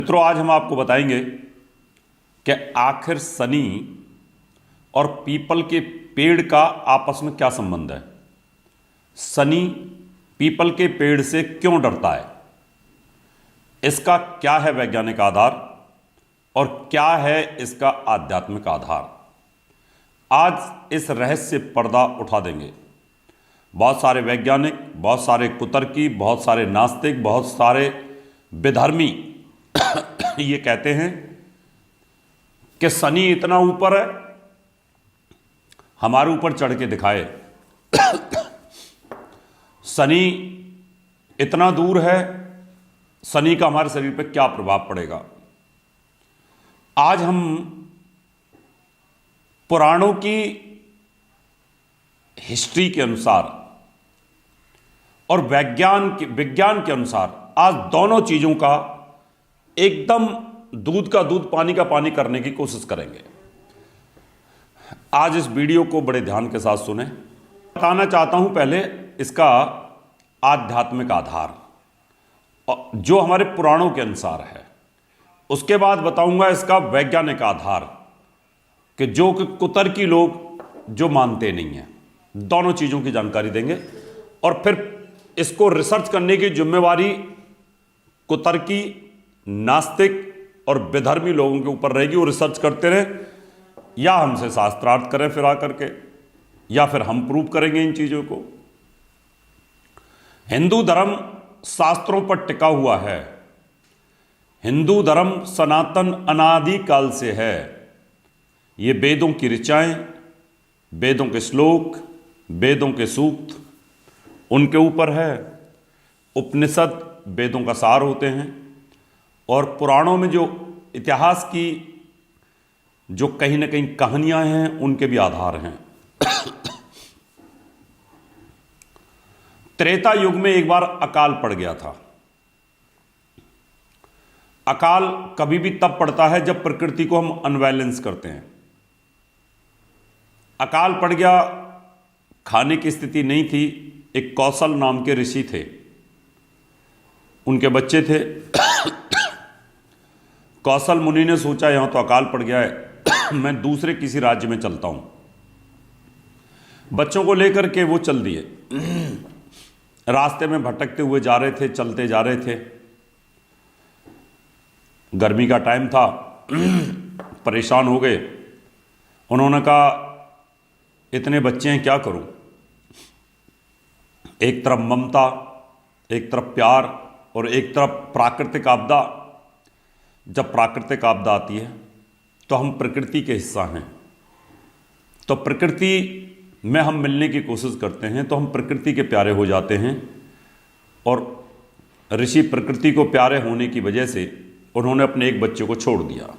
मित्रों, आज हम आपको बताएंगे कि आखिर शनि और पीपल के पेड़ का आपस में क्या संबंध है। शनि पीपल के पेड़ से क्यों डरता है, इसका क्या है वैज्ञानिक आधार और क्या है इसका आध्यात्मिक आधार। आज इस रहस्य पर्दा उठा देंगे। बहुत सारे वैज्ञानिक, बहुत सारे कुतर्की, बहुत सारे नास्तिक, बहुत सारे विधर्मी ये कहते हैं कि शनि इतना ऊपर है, हमारे ऊपर चढ़ के दिखाए। शनि इतना दूर है, शनि का हमारे शरीर पर क्या प्रभाव पड़ेगा। आज हम पुराणों की हिस्ट्री के अनुसार और विज्ञान के अनुसार आज दोनों चीजों का एकदम दूध का दूध पानी का पानी करने की कोशिश करेंगे। आज इस वीडियो को बड़े ध्यान के साथ सुने। बताना चाहता हूं पहले इसका आध्यात्मिक आधार जो हमारे पुराणों के अनुसार है, उसके बाद बताऊंगा इसका वैज्ञानिक आधार कि जो कि कुतर्की लोग जो मानते नहीं हैं। दोनों चीजों की जानकारी देंगे और फिर इसको रिसर्च करने की जिम्मेवारी कुतर्की, नास्तिक और विधर्मी लोगों के ऊपर रहेगी। वो रिसर्च करते रहे या हमसे शास्त्रार्थ करें फिर आकर के, या फिर हम प्रूव करेंगे इन चीजों को। हिंदू धर्म शास्त्रों पर टिका हुआ है। हिंदू धर्म सनातन अनादि काल से है। ये वेदों की ऋचाएं, वेदों के श्लोक, वेदों के सूक्त उनके ऊपर है। उपनिषद वेदों का सार होते हैं और पुराणों में जो इतिहास की जो कहीं ना कहीं कहानियां हैं उनके भी आधार हैं। त्रेता युग में एक बार अकाल पड़ गया था। अकाल कभी भी तब पड़ता है जब प्रकृति को हम अनबैलेंस करते हैं। अकाल पड़ गया, खाने की स्थिति नहीं थी। एक कौशल नाम के ऋषि थे, उनके बच्चे थे। कौशल मुनि ने सोचा यहां तो अकाल पड़ गया है, मैं दूसरे किसी राज्य में चलता हूं। बच्चों को लेकर के वो चल दिए। रास्ते में भटकते हुए जा रहे थे, चलते जा रहे थे। गर्मी का टाइम था, परेशान हो गए। उन्होंने कहा इतने बच्चे हैं, क्या करूं। एक तरफ ममता, एक तरफ प्यार और एक तरफ प्राकृतिक आपदा। जब प्राकृतिक आपदा आती है तो हम प्रकृति के हिस्सा हैं, तो प्रकृति में हम मिलने की कोशिश करते हैं, तो हम प्रकृति के प्यारे हो जाते हैं। और ऋषि प्रकृति को प्यारे होने की वजह से उन्होंने अपने एक बच्चे को छोड़ दिया।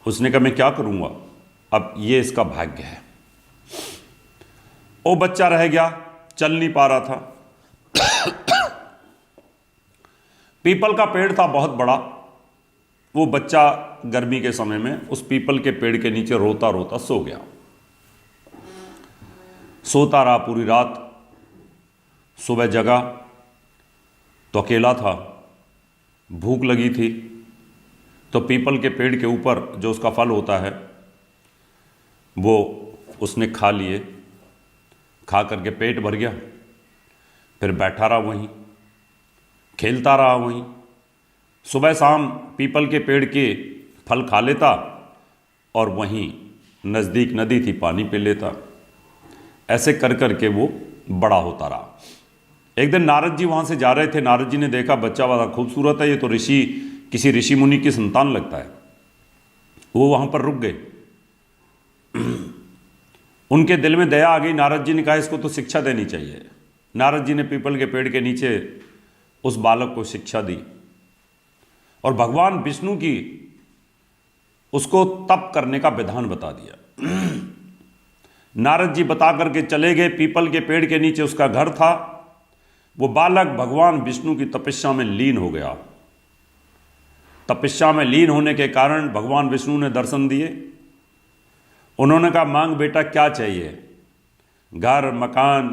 उसने कहा मैं क्या करूंगा, अब ये इसका भाग्य है। वो बच्चा रह गया, चल नहीं पा रहा था। पीपल का पेड़ था बहुत बड़ा। वो बच्चा गर्मी के समय में उस पीपल के पेड़ के नीचे रोता रोता सो गया। सोता रहा पूरी रात। सुबह जगा तो अकेला था, भूख लगी थी, तो पीपल के पेड़ के ऊपर जो उसका फल होता है वो उसने खा लिए। खा करके पेट भर गया, फिर बैठा रहा वहीं, खेलता रहा वहीं। सुबह शाम पीपल के पेड़ के फल खा लेता और वहीं नज़दीक नदी थी, पानी पी लेता। ऐसे कर कर के वो बड़ा होता रहा। एक दिन नारद जी वहाँ से जा रहे थे। नारद जी ने देखा बच्चा बड़ा खूबसूरत है, ये तो किसी ऋषि मुनि की संतान लगता है। वो वहाँ पर रुक गए। उनके दिल में दया आ गई। नारद जी ने कहा इसको तो शिक्षा देनी चाहिए। नारद जी ने पीपल के पेड़ के नीचे उस बालक को शिक्षा दी और भगवान विष्णु की उसको तप करने का विधान बता दिया। नारद जी बता करके चले गए। पीपल के पेड़ के नीचे उसका घर था। वो बालक भगवान विष्णु की तपस्या में लीन हो गया। तपस्या में लीन होने के कारण भगवान विष्णु ने दर्शन दिए। उन्होंने कहा मांग बेटा क्या चाहिए, घर, मकान,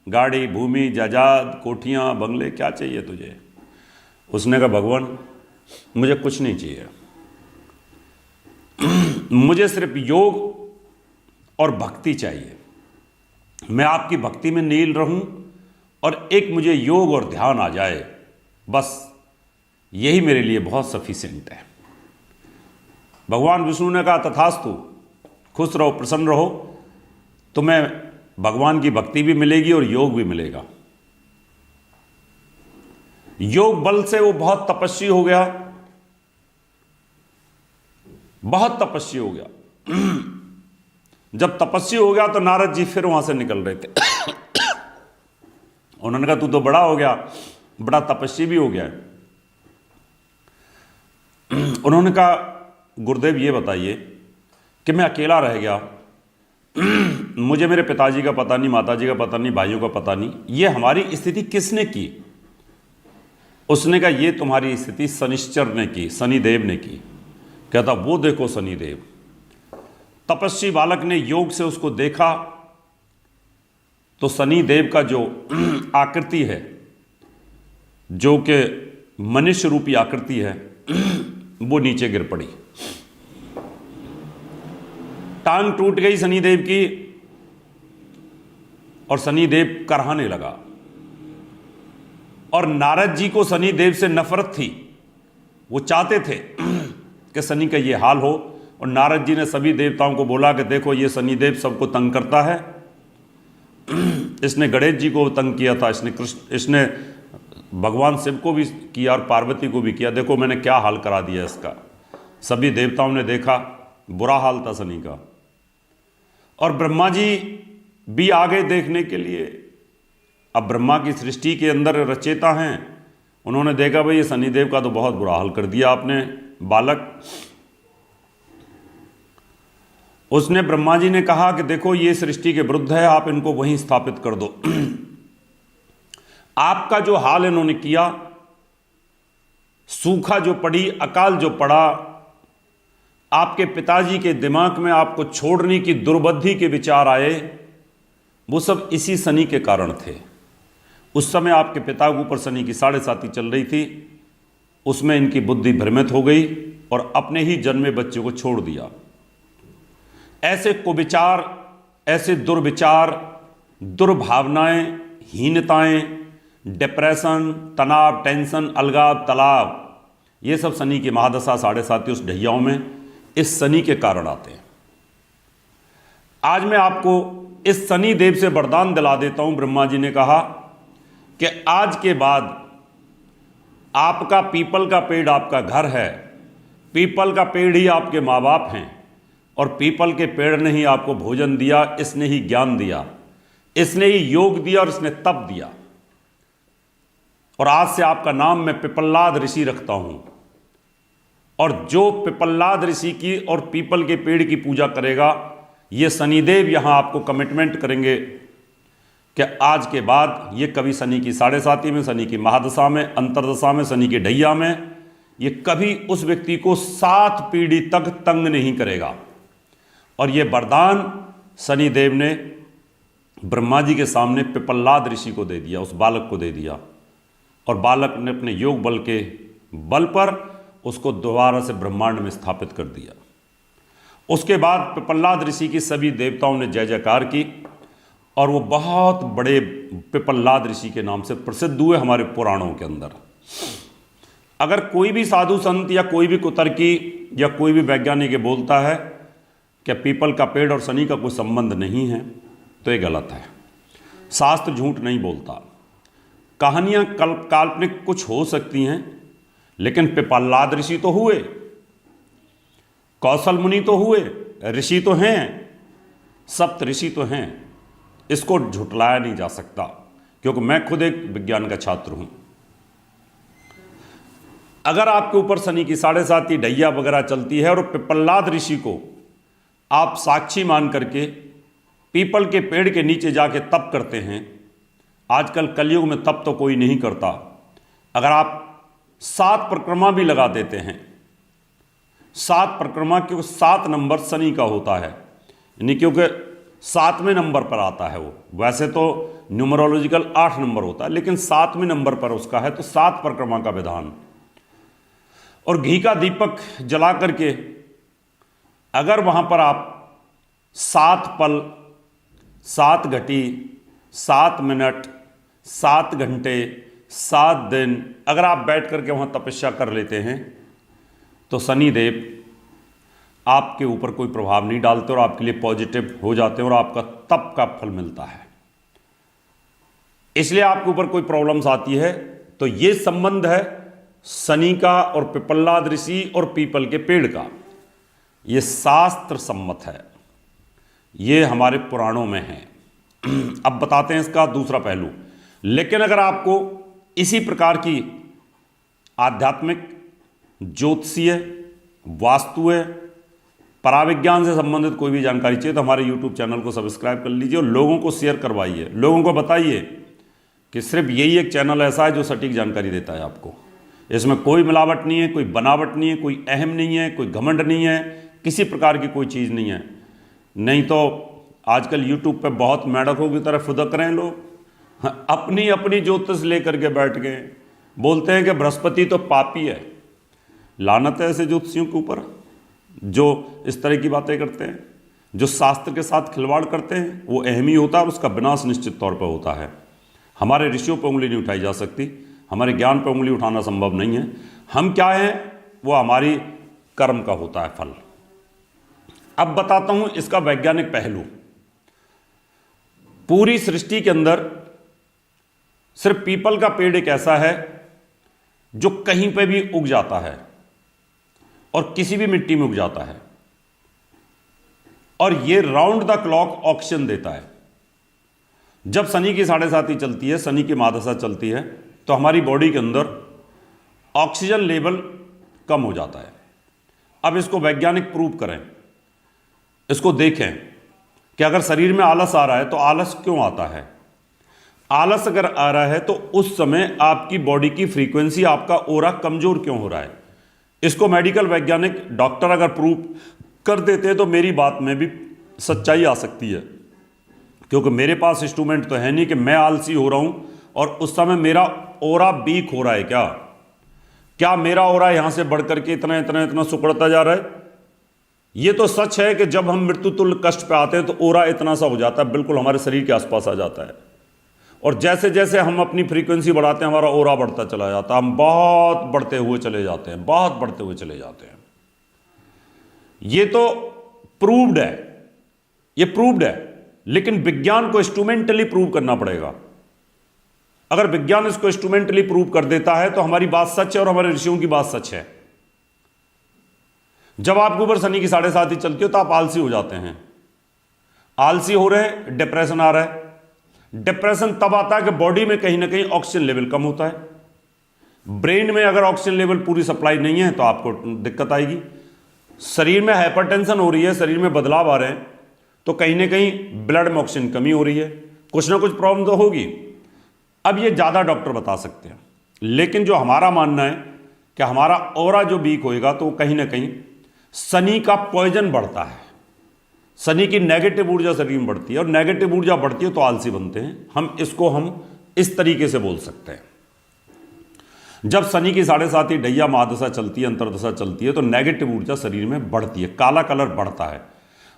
गाड़ी, भूमि, जायदाद, कोठियां, बंगले, क्या चाहिए तुझे। उसने कहा भगवान मुझे कुछ नहीं चाहिए। मुझे सिर्फ योग और भक्ति चाहिए। मैं आपकी भक्ति में लीन रहूं और एक मुझे योग और ध्यान आ जाए, बस यही मेरे लिए बहुत सफिशिएंट है। भगवान विष्णु ने कहा तथास्तु, खुश रहो, प्रसन्न रहो, तुम्हें भगवान की भक्ति भी मिलेगी और योग भी मिलेगा। योग बल से वो बहुत तपस्वी हो गया, बहुत तपस्वी हो गया। जब तपस्वी हो गया तो नारद जी फिर वहां से निकल रहे थे। उन्होंने कहा तू तो बड़ा हो गया, बड़ा तपस्वी भी हो गया है। उन्होंने कहा गुरुदेव ये बताइए कि मैं अकेला रह गया, मुझे मेरे पिताजी का पता नहीं, माताजी का पता नहीं, भाइयों का पता नहीं, ये हमारी स्थिति किसने की? उसने कहा ये तुम्हारी स्थिति शनिश्चर ने की, शनिदेव ने की। कहता वो देखो शनिदेव। तपस्वी बालक ने योग से उसको देखा तो शनिदेव का जो आकृति है, जो कि मनुष्य रूपी आकृति है, वो नीचे गिर पड़ी। टांग टूट गई शनिदेव की और शनिदेव कराहने लगा। और नारद जी को शनिदेव से नफरत थी, वो चाहते थे कि शनि का ये हाल हो। और नारद जी ने सभी देवताओं को बोला कि देखो ये शनिदेव सबको तंग करता है, इसने गणेश जी को तंग किया था, इसने भगवान शिव को भी किया और पार्वती को भी किया, देखो मैंने क्या हाल करा दिया इसका। सभी देवताओं ने देखा, बुरा हाल था शनि का। और ब्रह्मा जी भी आ गए देखने के लिए। अब ब्रह्मा की सृष्टि के अंदर रचेता हैं, उन्होंने देखा भाई ये शनिदेव का तो बहुत बुरा हाल कर दिया आपने बालक। उसने ब्रह्मा जी ने कहा कि देखो ये सृष्टि के विरुद्ध है, आप इनको वहीं स्थापित कर दो। आपका जो हाल इन्होंने किया, सूखा जो पड़ी, अकाल जो पड़ा, आपके पिताजी के दिमाग में आपको छोड़ने की दुर्बुद्धि के विचार आए, वो सब इसी शनि के कारण थे। उस समय आपके पिता के ऊपर शनि की 7.5 चल रही थी, उसमें इनकी बुद्धि भ्रमित हो गई और अपने ही जन्मे बच्चे को छोड़ दिया। ऐसे कुविचार, ऐसे दुर्विचार, दुर्भावनाएं, हीनताएं, डिप्रेशन, तनाव, टेंशन, अलगाव, तलाव, ये सब शनि की महादशा 7.5 उस ढैयाओं में इस शनि के कारण आते हैं। आज मैं आपको इस शनि देव से वरदान दिला देता हूं। ब्रह्मा जी ने कहा कि आज के बाद आपका पीपल का पेड़ आपका घर है, पीपल का पेड़ ही आपके माँ बाप हैं, और पीपल के पेड़ ने ही आपको भोजन दिया, इसने ही ज्ञान दिया, इसने ही योग दिया और इसने तप दिया। और आज से आपका नाम मैं पिपल्लाद ऋषि रखता हूं। और जो पिपल्लाद ऋषि की और पीपल के पेड़ की पूजा करेगा, ये शनिदेव यहां आपको कमिटमेंट करेंगे कि आज के बाद ये कभी शनि की 7.5 में, शनि की महादशा में, अंतरदशा में, शनि की ढैया में, ये कभी उस व्यक्ति को 7 पीढ़ी तक तंग नहीं करेगा। और ये वरदान शनिदेव ने ब्रह्मा जी के सामने पिपल्लाद ऋषि को दे दिया, उस बालक को दे दिया। और बालक ने अपने योग बल के बल पर उसको दोबारा से ब्रह्मांड में स्थापित कर दिया। उसके बाद पिपल्लाद ऋषि की सभी देवताओं ने जय जयकार की और वो बहुत बड़े पिपल्लाद ऋषि के नाम से प्रसिद्ध हुए हमारे पुराणों के अंदर। अगर कोई भी साधु संत या कोई भी कुतर्की या कोई भी वैज्ञानिक बोलता है कि पीपल का पेड़ और शनि का कोई संबंध नहीं है, तो ये गलत है। शास्त्र झूठ नहीं बोलता। कहानियां काल्पनिक कुछ हो सकती हैं, लेकिन पिपल्लाद ऋषि तो हुए, कौशल मुनि तो हुए, ऋषि तो हैं, सप्त ऋषि तो हैं। इसको झुटलाया नहीं जा सकता, क्योंकि मैं खुद एक विज्ञान का छात्र हूं। अगर आपके ऊपर शनि की 7.5 ढैया वगैरह चलती है और पिपल्लाद ऋषि को आप साक्षी मान करके पीपल के पेड़ के नीचे जाके तप करते हैं, आजकल कलयुग में तप तो कोई नहीं करता, अगर आप 7 परिक्रमा भी लगा देते हैं, 7 परिक्रमा, क्योंकि 7 नंबर शनि का होता है, यानी क्योंकि 7वें नंबर पर आता है वो। वैसे तो न्यूमरोलॉजिकल 8 नंबर होता है, लेकिन 7वें नंबर पर उसका है, तो 7 परिक्रमा का विधान। और घी का दीपक जला करके अगर वहां पर आप 7 पल, 7 घटी, 7 मिनट, 7 घंटे, 7 दिन अगर आप बैठ करके वहां तपस्या कर लेते हैं तो शनिदेव आपके ऊपर कोई प्रभाव नहीं डालते और आपके लिए पॉजिटिव हो जाते हैं और आपका तप का फल मिलता है। इसलिए आपके ऊपर कोई प्रॉब्लम्स आती है तो यह संबंध है शनि का और पिपल्लाद ऋषि और पीपल के पेड़ का, यह शास्त्र सम्मत है, यह हमारे पुराणों में है। अब बताते हैं इसका दूसरा पहलू। लेकिन अगर आपको इसी प्रकार की आध्यात्मिक, ज्योतिषीय, वास्तुए, पराविज्ञान से संबंधित कोई भी जानकारी चाहिए तो हमारे YouTube चैनल को सब्सक्राइब कर लीजिए और लोगों को शेयर करवाइए। लोगों को बताइए कि सिर्फ यही एक चैनल ऐसा है जो सटीक जानकारी देता है आपको। इसमें कोई मिलावट नहीं है, कोई बनावट नहीं है, कोई अहम नहीं है, कोई घमंड नहीं है, किसी प्रकार की कोई चीज़ नहीं है। नहीं तो आजकल YouTube पे बहुत मेढकों की तरह फुदक रहे हैं लोग, अपनी अपनी ज्योतिष लेकर के बैठ गए, बोलते हैं कि बृहस्पति तो पापी है। लानत है ऐसे ज्योतिषियों के ऊपर जो इस तरह की बातें करते हैं, जो शास्त्र के साथ खिलवाड़ करते हैं। वो अहम ही होता है और उसका विनाश निश्चित तौर पर होता है। हमारे ऋषियों पर उंगली नहीं उठाई जा सकती, हमारे ज्ञान पर उंगली उठाना संभव नहीं है। हम क्या हैं, वो हमारी कर्म का होता है फल। अब बताता हूं इसका वैज्ञानिक पहलू। पूरी सृष्टि के अंदर सिर्फ पीपल का पेड़ एक ऐसा है जो कहीं पे भी उग जाता है और किसी भी मिट्टी में उग जाता है और ये राउंड द क्लॉक ऑक्सीजन देता है। जब शनि की 7.5 चलती है, शनि की महादशा चलती है, तो हमारी बॉडी के अंदर ऑक्सीजन लेवल कम हो जाता है। अब इसको वैज्ञानिक प्रूव करें, इसको देखें कि अगर शरीर में आलस आ रहा है तो आलस क्यों आता है। आलस अगर आ रहा है तो उस समय आपकी बॉडी की फ्रीक्वेंसी, आपका ओरा कमजोर क्यों हो रहा है। इसको मेडिकल वैज्ञानिक डॉक्टर अगर प्रूव कर देते हैं तो मेरी बात में भी सच्चाई आ सकती है, क्योंकि मेरे पास इंस्ट्रूमेंट तो है नहीं कि मैं आलसी हो रहा हूं और उस समय मेरा ओरा वीक हो रहा है। क्या मेरा ओरा यहां से बढ़ करके इतना इतना इतना सुकड़ता जा रहा है। यह तो सच है कि जब हम मृत्यु तुल्य कष्ट पे आते हैं तो ओरा इतना सा हो जाता है, बिल्कुल हमारे शरीर के आसपास आ जाता है। और जैसे जैसे हम अपनी फ्रीक्वेंसी बढ़ाते हैं हमारा ओरा बढ़ता चला जाता है, हम बहुत बढ़ते हुए चले जाते हैं, बहुत बढ़ते हुए चले जाते हैं। ये तो प्रूव्ड है, ये प्रूव्ड है। लेकिन विज्ञान को इंस्ट्रूमेंटली प्रूव करना पड़ेगा। अगर विज्ञान इसको इंस्ट्रूमेंटली प्रूव कर देता है तो हमारी बात सच है और हमारे ऋषियों की बात सच है। जब आपके ऊपर शनि की 7.5 चलती हो तो आप आलसी हो जाते हैं। आलसी हो रहे हैं, डिप्रेशन आ रहा है। डिप्रेशन तब आता है कि बॉडी में कहीं ना कहीं ऑक्सीजन लेवल कम होता है। ब्रेन में अगर ऑक्सीजन लेवल पूरी सप्लाई नहीं है तो आपको दिक्कत आएगी। शरीर में हाइपरटेंशन हो रही है, शरीर में बदलाव आ रहे हैं, तो कहीं ना कहीं ब्लड में ऑक्सीजन कमी हो रही है, कुछ ना कुछ प्रॉब्लम तो होगी। अब ये ज़्यादा डॉक्टर बता सकते हैं, लेकिन जो हमारा मानना है कि हमारा ऑरा जो वीक होएगा तो कहीं ना कहीं शनि का पॉइजन बढ़ता है। शनि की नेगेटिव ऊर्जा शरीर में बढ़ती है और नेगेटिव ऊर्जा बढ़ती है तो आलसी बनते हैं। हम इस तरीके से बोल सकते हैं, जब शनि की 7.5 ढैया महादशा चलती है, अंतरदशा चलती है, तो नेगेटिव ऊर्जा शरीर में बढ़ती है, काला कलर बढ़ता है।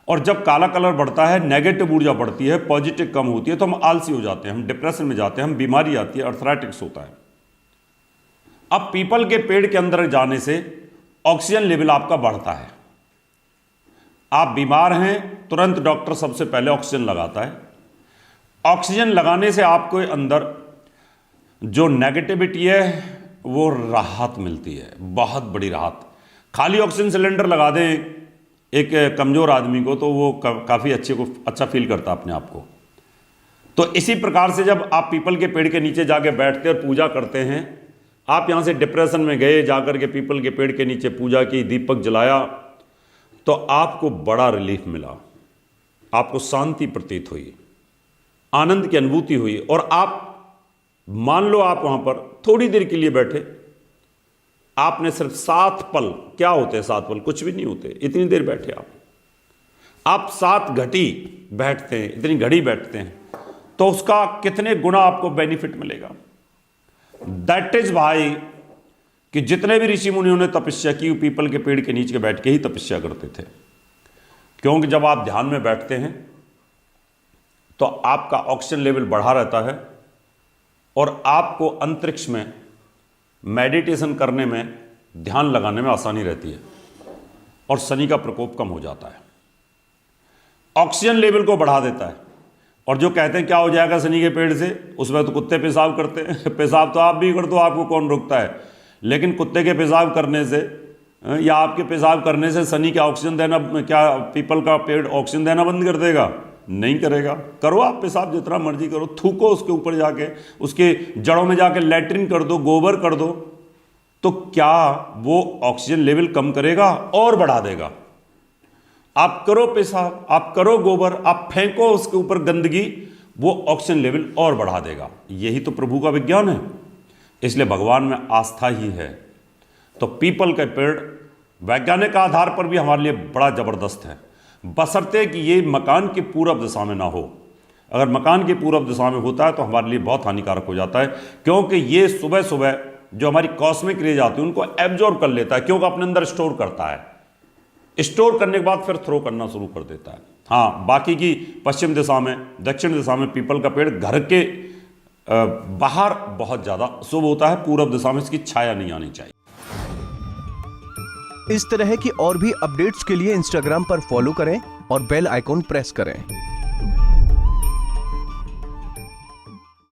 और जब काला कलर बढ़ता है, नेगेटिव ऊर्जा बढ़ती है, पॉजिटिव कम होती है, तो हम आलसी हो जाते हैं, हम डिप्रेशन में जाते हैं, हम बीमारी आती है, अर्थराइटिस होता है। अब पीपल के पेड़ के अंदर जाने से ऑक्सीजन लेवल आपका बढ़ता है। आप बीमार हैं, तुरंत डॉक्टर सबसे पहले ऑक्सीजन लगाता है। ऑक्सीजन लगाने से आपको अंदर जो नेगेटिविटी है वो राहत मिलती है, बहुत बड़ी राहत। खाली ऑक्सीजन सिलेंडर लगा दें एक कमज़ोर आदमी को तो वो काफ़ी अच्छा फील करता अपने आप को। तो इसी प्रकार से जब आप पीपल के पेड़ के नीचे जाके बैठते और पूजा करते हैं, आप यहाँ से डिप्रेशन में गए, जाकर के पीपल के पेड़ के नीचे पूजा की, दीपक जलाया, तो आपको बड़ा रिलीफ मिला, आपको शांति प्रतीत हुई, आनंद की अनुभूति हुई। और आप मान लो आप वहाँ पर थोड़ी देर के लिए बैठे, आपने सिर्फ 7 पल, क्या होते हैं 7 पल, कुछ भी नहीं होते, इतनी देर बैठे आप 7 घड़ी बैठते हैं, इतनी घड़ी बैठते हैं, तो उसका कितने गुना आपको बेनिफिट मिलेगा। दैट इज भाई कि जितने भी ऋषि मुनियों ने तपस्या की पीपल के पेड़ के नीचे बैठ के ही तपस्या करते थे, क्योंकि जब आप ध्यान में बैठते हैं तो आपका ऑक्सीजन लेवल बढ़ा रहता है और आपको अंतरिक्ष में मेडिटेशन करने में, ध्यान लगाने में आसानी रहती है और शनि का प्रकोप कम हो जाता है, ऑक्सीजन लेवल को बढ़ा देता है। और जो कहते हैं क्या हो जाएगा शनि के पेड़ से, उसमें तो कुत्ते पेशाब करते हैं, पेशाब तो आप भी कर दो, आपको कौन रोकता है, लेकिन कुत्ते के पेशाब करने से या आपके पेशाब करने से शनि क्या ऑक्सीजन देना, क्या पीपल का पेड़ ऑक्सीजन देना बंद कर देगा? नहीं करेगा। करो आप पेशाब जितना मर्जी करो, थूको उसके ऊपर जाके, उसके जड़ों में जाके लैट्रिन कर दो, गोबर कर दो, तो क्या वो ऑक्सीजन लेवल कम करेगा? और बढ़ा देगा। आप करो पेशाब, आप करो गोबर, आप फेंको उसके ऊपर गंदगी, वो ऑक्सीजन लेवल और बढ़ा देगा। यही तो प्रभु का विज्ञान है। इसलिए भगवान में आस्था ही है। तो पीपल के पेड़ वैज्ञानिक आधार पर भी हमारे लिए बड़ा जबरदस्त है, बशर्ते कि ये मकान की पूरब दिशा में ना हो। अगर मकान की पूरब दिशा में होता है तो हमारे लिए बहुत हानिकारक हो जाता है, क्योंकि ये सुबह सुबह जो हमारी कॉस्मिक रेज आती है उनको एब्जॉर्ब कर लेता है, क्योंकि अपने अंदर स्टोर करता है, स्टोर करने के बाद फिर थ्रो करना शुरू कर देता है। हाँ, बाकी की पश्चिम दिशा में, दक्षिण दिशा में पीपल का पेड़ घर के बाहर बहुत ज़्यादा शुभ होता है, पूरब दिशा में इसकी छाया नहीं आनी चाहिए। इस तरह की और भी अपडेट्स के लिए इंस्टाग्राम पर फॉलो करें और बेल आइकॉन प्रेस करें।